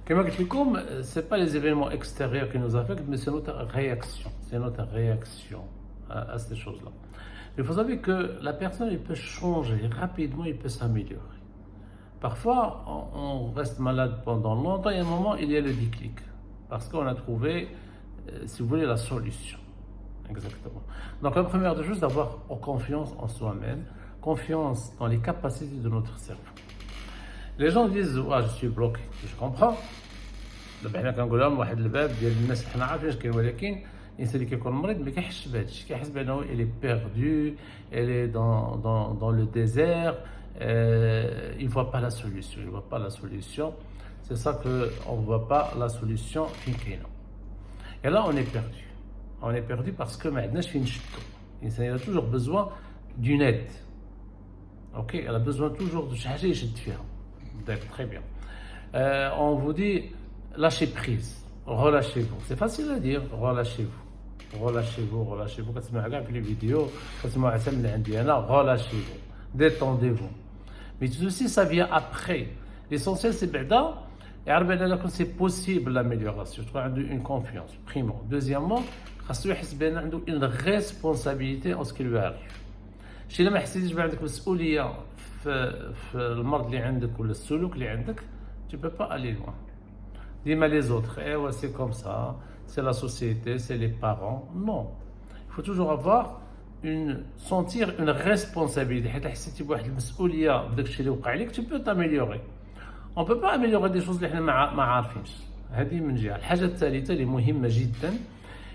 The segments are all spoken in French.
Comme je l'ai dit, ce n'est pas les événements extérieurs qui nous affectent, mais c'est notre réaction. C'est notre réaction à ces choses-là. Il faut savoir que la personne, il peut changer rapidement, il peut s'améliorer. Parfois, on reste malade pendant longtemps et à un moment, il y a le déclic. Parce qu'on a trouvé, si vous voulez, la solution. Exactement. Donc, la première des choses, d'avoir confiance en soi-même, confiance dans les capacités de notre cerveau. Les gens disent ah, je suis bloqué, je comprends. دابا حنا كنقول لهم واحد الباب ديال الناس حنا عارفين اش كاين ولكن الانسان اللي كيكون مريض ما كيحسش بهذا الشيء كيحس بانه il est perdu elle est dans le désert il voit pas la solution il voit pas la solution c'est ça que on voit pas la solution فين كاينه et là on est perdu parce que ما عندناش فين نشدو الانسان il a toujours besoin d'une aide ok elle a besoin toujours de شي حاجه يشد فيها d'accord très bien on vous dit lâchez prise, relâchez-vous. C'est facile à dire, relâchez-vous. Relâchez-vous, relâchez-vous. Quand tu regardes les vidéos, quand tu regardes relâchez-vous, détendez-vous. Mais tout ceci, ça vient après. L'essentiel, c'est que c'est possible l'amélioration. Je trouve une confiance, primo. Deuxièmement, une responsabilité en ce qui lui arrive. Si tu as une responsabilité في المرض اللي عندك ولا السلوك اللي عندك, tu ne peux pas aller loin. Dis-moi les autres, c'est comme ça, c'est la société, c'est les parents. Non. Il faut toujours sentir une responsabilité. Tu peux t'améliorer. On ne peut pas améliorer des choses اللي احنا ما عارفينش. هذه من جهة. الحاجة الثالثة اللي مهمة جدا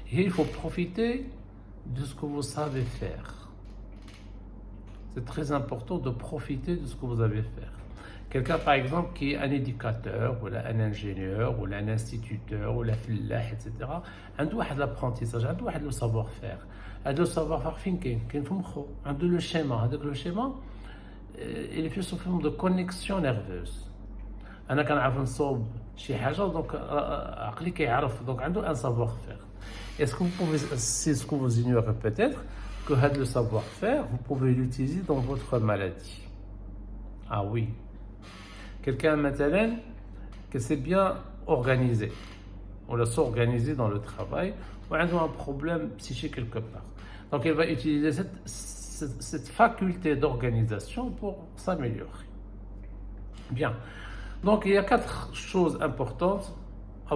هي il faut profiter de ce que vous savez faire. C'est très important de profiter de ce que vous avez faire. Quelqu'un par exemple qui est un éducateur ou un ingénieur ou un instituteur ou un fellah, etc. عنده واحد l'apprentissage, عنده واحد le savoir-faire. هذا le savoir-faire فين كاين في مخه. عنده le schéma. هذاك le schéma il est fait sous forme de connexion nerveuse. أنا كنعرف نصوب شي حاجة donc عقلي كيعرف donc عنده un savoir-faire. Est-ce que vous pouvez, c'est ce que vous ignorez peut-être, que le savoir-faire, vous pouvez l'utiliser dans votre maladie. Ah oui. Quelqu'un maintenant qui s'est bien organisé, on l'a s'organiser dans le travail, ou a un problème psychique quelque part. Donc il va utiliser cette faculté d'organisation pour s'améliorer. Bien. Donc il y a 4 choses importantes.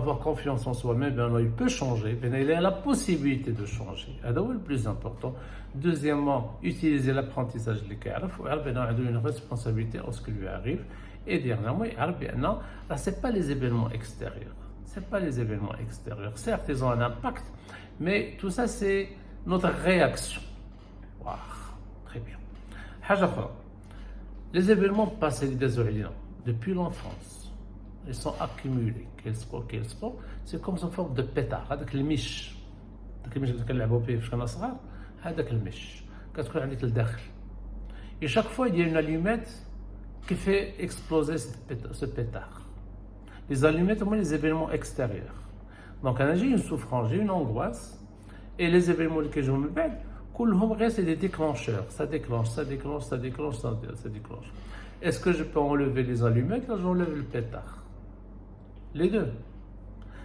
Avoir confiance en soi-même, il peut changer, il a la possibilité de changer. C'est le plus important. Deuxièmement, utiliser l'apprentissage de l'IKRF, il a une responsabilité en ce qui lui arrive. Et dernièrement, ce n'est pas les événements extérieurs. C'est pas les événements extérieurs. Certes, ils ont un impact, mais tout ça, c'est notre réaction. Wow, très bien. Les événements passés depuis l'enfance. Ils sont accumulés. Quel sport, c'est comme une forme de pétard. هذاك المش اللي كنلعبوا به فاش كنا صغار هذاك المش كتكون عندك لداخل. Et chaque fois il y a une allumette qui fait exploser ce pétard. Les allumettes, moi, les événements extérieurs. Donc j'ai une souffrance, j'ai une angoisse et les événements que je me bête, c'est des déclencheurs. Ça déclenche. Est-ce que je peux enlever les allumettes? Là, j'enlève le pétard. Les deux.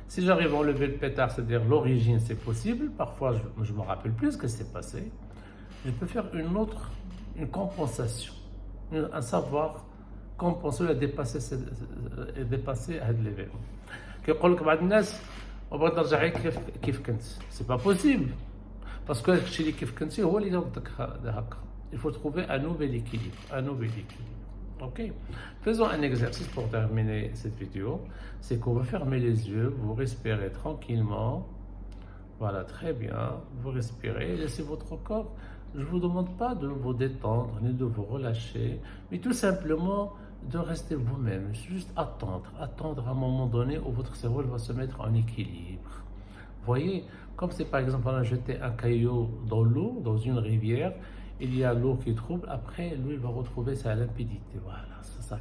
Si j'arrive à enlever le pétard, c'est-à-dire l'origine, c'est possible. Parfois, je ne me rappelle plus ce que s'est passé. Je peux faire une compensation, un savoir compenser et dépasser l'événement. كيقول لك بعض الناس وبغيت نرجع كيف كنت. C'est pas possible. Parce que الشيء اللي كيف كنتي هو اللي يردك هكا. Il faut trouver un nouvel équilibre. Ok, faisons un exercice pour terminer cette vidéo. C'est qu'on va fermer les yeux, vous respirez tranquillement. Voilà, très bien. Vous respirez, laissez votre corps. Je ne vous demande pas de vous détendre ni de vous relâcher, mais tout simplement de rester vous-même. Juste attendre à un moment donné où votre cerveau va se mettre en équilibre. Vous voyez, comme c'est par exemple on a jeté un caillou dans l'eau, dans une rivière. Il y a l'eau qui trouble, après l'eau il va retrouver sa limpidité. Voilà, c'est ça.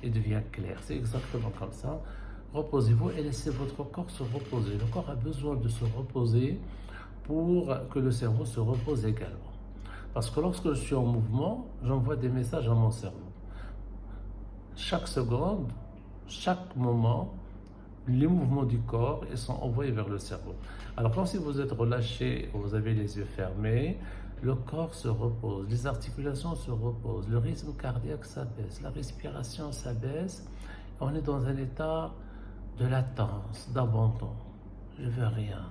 Il devient clair. C'est exactement comme ça. Reposez-vous et laissez votre corps se reposer. Le corps a besoin de se reposer pour que le cerveau se repose également. Parce que lorsque je suis en mouvement, j'envoie des messages à mon cerveau. Chaque seconde, chaque moment, les mouvements du corps ils sont envoyés vers le cerveau. Alors quand si vous êtes relâché, vous avez les yeux fermés, le corps se repose, les articulations se reposent, le rythme cardiaque s'abaisse, la respiration s'abaisse, on est dans un état de latence, d'abandon. Je veux rien,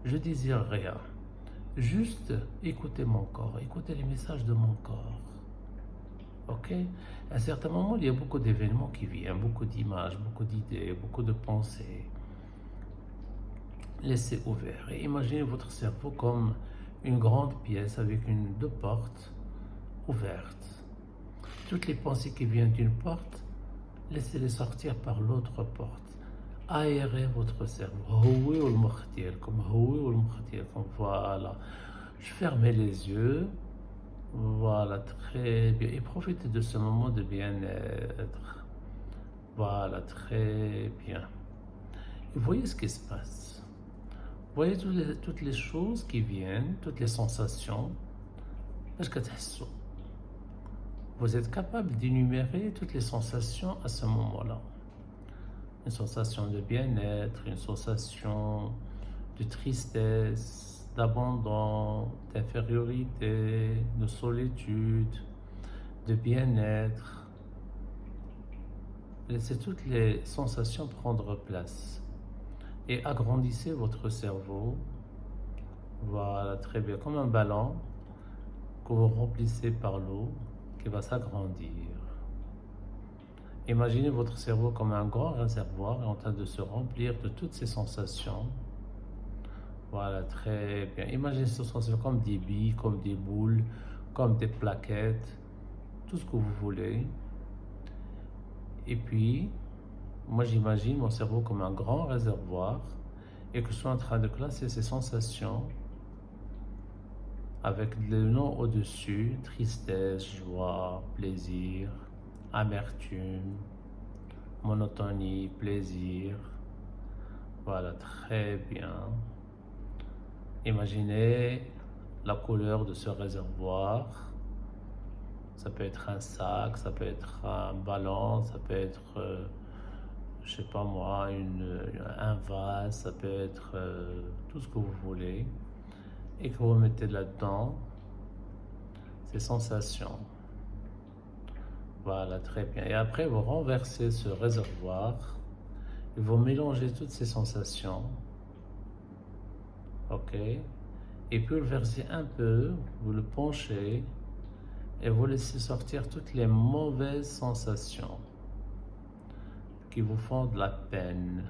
je désire rien. Juste écoutez mon corps, écoutez les messages de mon corps. Ok? À un certain moment, il y a beaucoup d'événements qui viennent, beaucoup d'images, beaucoup d'idées, beaucoup de pensées. Laissez ouvert et imaginez votre cerveau comme une grande pièce avec deux portes ouvertes. Toutes les pensées qui viennent d'une porte, laissez-les sortir par l'autre porte. Aérez votre cerveau. Comme voilà. Je fermais les yeux. Voilà, très bien. Et profitez de ce moment de bien-être. Voilà, très bien. Et voyez ce qui se passe. Voyez toutes les choses qui viennent, toutes les sensations. Vous êtes capable d'énumérer toutes les sensations à ce moment-là. Une sensation de bien-être, une sensation de tristesse, d'abandon, d'infériorité, de solitude, de bien-être. Laissez toutes les sensations prendre place et agrandissez votre cerveau. Voilà, très bien, comme un ballon que vous remplissez par l'eau qui va s'agrandir. Imaginez votre cerveau comme un grand réservoir en train de se remplir de toutes ces sensations. Voilà, très bien. Imaginez ces sensations comme des billes, comme des boules, comme des plaquettes, tout ce que vous voulez. Et puis, moi j'imagine mon cerveau comme un grand réservoir et que je suis en train de classer ces sensations avec le nom au-dessus, tristesse, joie, plaisir, amertume, monotonie, plaisir. Voilà, très bien. Imaginez la couleur de ce réservoir. Ça peut être un sac, ça peut être un ballon, ça peut être, je sais pas moi, un vase, ça peut être tout ce que vous voulez. Et que vous mettez là-dedans ces sensations. Voilà, très bien. Et après, vous renversez ce réservoir et vous mélangez toutes ces sensations. Ok? Et puis, vous le versez un peu, vous le penchez et vous laissez sortir toutes les mauvaises sensations qui vous font de la peine.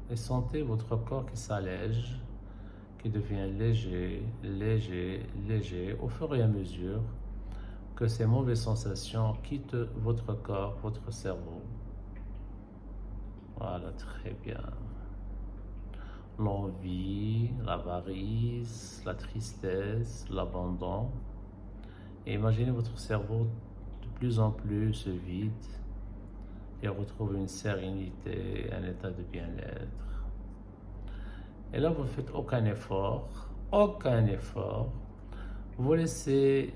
Et sentez votre corps qui s'allège, qui devient léger, léger, léger, au fur et à mesure que ces mauvaises sensations quittent votre corps, votre cerveau. Voilà, très bien. L'envie, l'avarice, la tristesse, l'abandon. Et imaginez votre cerveau de plus en plus se vide et retrouve une sérénité, un état de bien-être. Et là, vous ne faites aucun effort. Vous laissez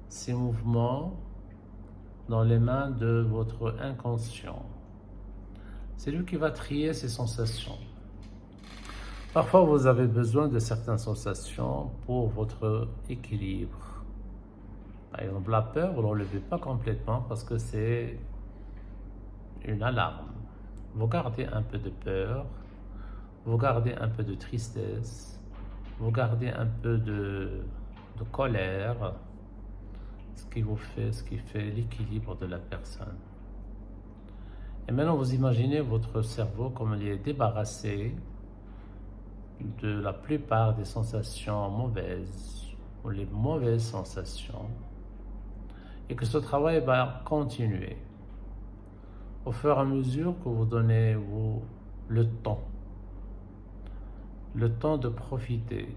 ces mouvements dans les mains de votre inconscient. C'est lui qui va trier ces sensations. Parfois, vous avez besoin de certaines sensations pour votre équilibre. Par exemple, la peur, vous ne l'enlevez pas complètement parce que c'est une alarme. Vous gardez un peu de peur, vous gardez un peu de tristesse, vous gardez un peu de colère, ce qui fait l'équilibre de la personne. Et maintenant, vous imaginez votre cerveau comme il est débarrassé de la plupart des sensations mauvaises ou les mauvaises sensations et que ce travail va continuer au fur et à mesure que vous donnez le temps de profiter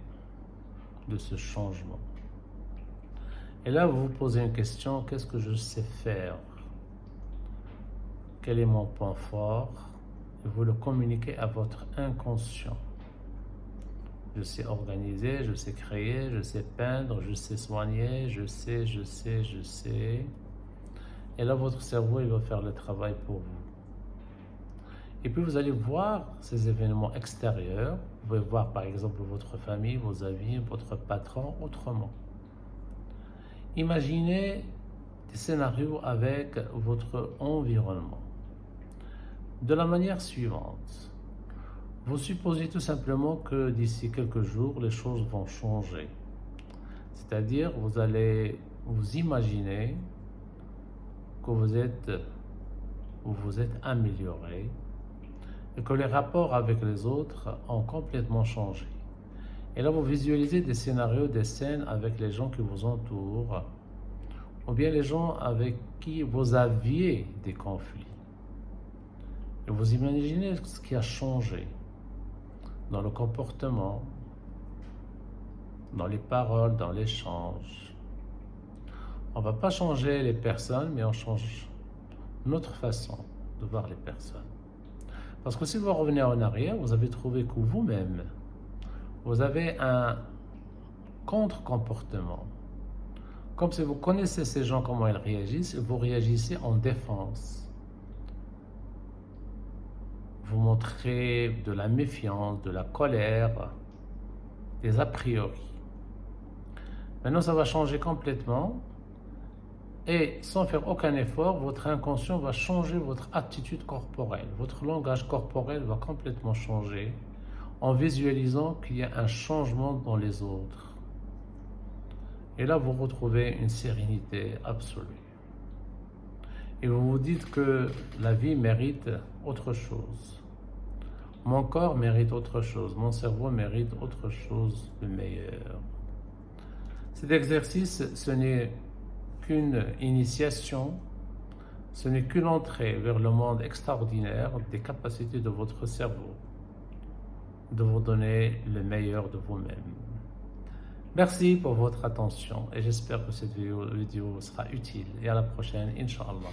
de ce changement. Et là, vous vous posez une question, qu'est-ce que je sais faire? Quel est mon point fort? Et vous le communiquez à votre inconscient. Je sais organiser, je sais créer, je sais peindre, je sais soigner, je sais. Et là, votre cerveau, il va faire le travail pour vous. Et puis vous allez voir ces événements extérieurs. Vous pouvez voir par exemple votre famille, vos amis, votre patron autrement. Imaginez des scénarios avec votre environnement. De la manière suivante. Vous supposez tout simplement que d'ici quelques jours, les choses vont changer. C'est-à-dire, vous allez vous imaginer que vous êtes amélioré et que les rapports avec les autres ont complètement changé. Et là, vous visualisez des scénarios, des scènes avec les gens qui vous entourent, ou bien les gens avec qui vous aviez des conflits. Et vous imaginez ce qui a changé dans le comportement, dans les paroles, dans l'échange. On ne va pas changer les personnes, mais on change notre façon de voir les personnes. Parce que si vous revenez en arrière, vous avez trouvé que vous-même, vous avez un contre-comportement. Comme si vous connaissez ces gens, comment ils réagissent, et vous réagissez en défense. Vous montrez de la méfiance, de la colère, des a priori. Maintenant, ça va changer complètement et sans faire aucun effort, votre inconscient va changer votre attitude corporelle. Votre langage corporel va complètement changer en visualisant qu'il y a un changement dans les autres. Et là, vous retrouvez une sérénité absolue. Et vous vous dites que la vie mérite autre chose. Mon corps mérite autre chose, mon cerveau mérite autre chose de meilleur. Cet exercice, ce n'est qu'une initiation, ce n'est qu'une entrée vers le monde extraordinaire des capacités de votre cerveau, de vous donner le meilleur de vous-même. Merci pour votre attention et j'espère que cette vidéo sera utile et à la prochaine, Inch'Allah.